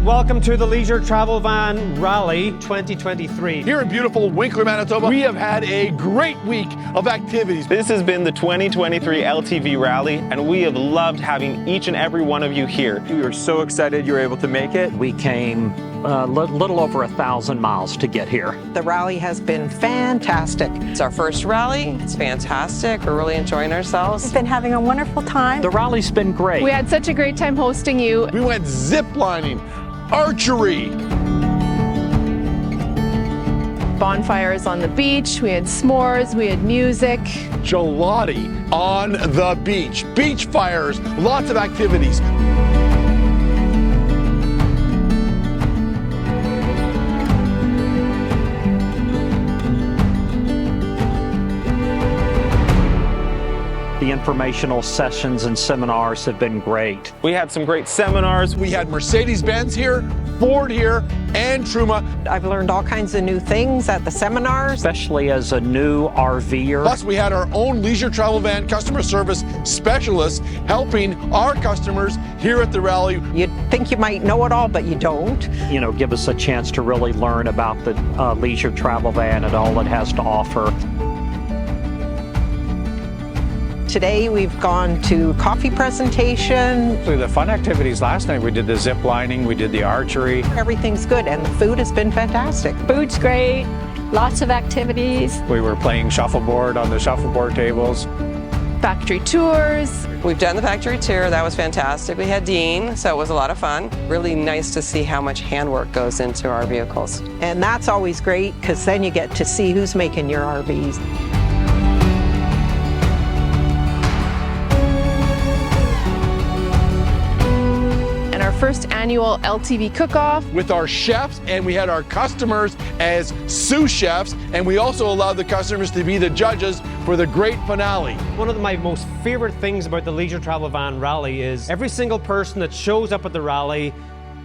welcome to the Leisure Travel Van Rally 2023. Here in beautiful Winkler, Manitoba, we have had a great week of activities. This has been the 2023 LTV Rally, and we have loved having each and every one of you here. We were so excited you were able to make it. We came a little over 1,000 miles to get here. The rally has been fantastic. It's our first rally. It's fantastic. We're really enjoying ourselves. We've been having a wonderful time. The rally's been great. We had such a great time hosting you. We went zip lining, archery, Bonfires on the beach, we had s'mores, we had music. gelati on the beach, beach fires, lots of activities. The informational sessions and seminars have been great. We had some great seminars. We had Mercedes-Benz here, Ford here, and Truma. I've learned all kinds of new things at the seminars. Especially as a new RVer. Plus, we had our own Leisure Travel Van customer service specialists helping our customers here at the rally. You'd think you might know it all, but you don't. You know, give us a chance to really learn about the Leisure Travel Van and all it has to offer. Today we've gone to coffee presentation. The fun activities last night, we did the zip lining, we did the archery. Everything's good, and the food has been fantastic. Food's great, lots of activities. We were playing shuffleboard on the shuffleboard tables. Factory tours. We've done the factory tour. That was fantastic. We had Dean, so it was a lot of fun. Really nice to see how much handwork goes into our vehicles. And that's always great, because then you get to see who's making your RVs. First annual LTV cook-off. With our chefs, and we had our customers as sous chefs, and we also allowed the customers to be the judges for the great finale. One of my most favorite things about the Leisure Travel Van Rally is every single person that shows up at the rally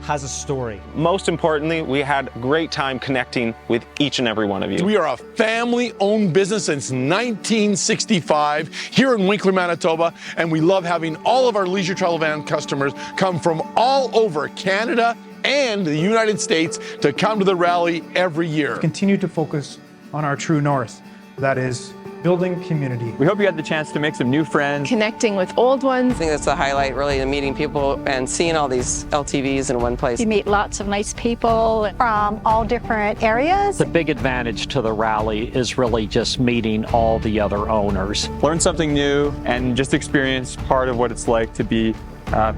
has a story. Most importantly, we had a great time connecting with each and every one of you. We are a family-owned business since 1965 here in Winkler, Manitoba, and we love having all of our Leisure Travel Van customers come from all over Canada and the United States to come to the rally every year. Continue to focus on our true north, that is building community. We hope you had the chance to make some new friends. Connecting with old ones. I think that's the highlight, really, the meeting people and seeing all these LTVs in one place. You meet lots of nice people from all different areas. The big advantage to the rally is really just meeting all the other owners. Learn something new and just experience part of what it's like to be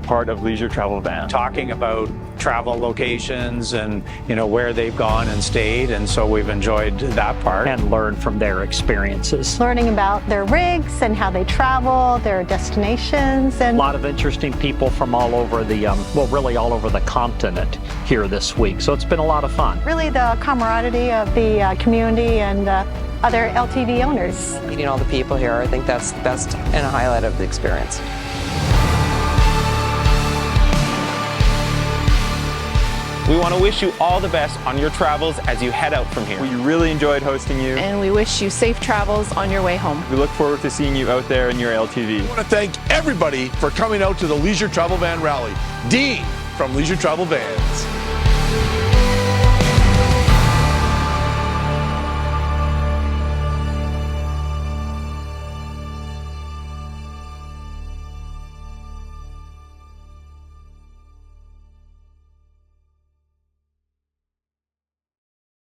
part of Leisure Travel Van. Talking about travel locations and where they've gone and stayed, and so we've enjoyed that part. And learn from their experiences. Learning about their rigs and how they travel, their destinations. And a lot of interesting people from all over the, really all over the continent here this week. So it's been a lot of fun. really the camaraderie of the community and other LTV owners. Meeting all the people here, I think that's the best and a highlight of the experience. We want to wish you all the best on your travels as you head out from here. We really enjoyed hosting you. And we wish you safe travels on your way home. We look forward to seeing you out there in your LTV. I want to thank everybody for coming out to the Leisure Travel Van Rally. Dean from Leisure Travel Vans.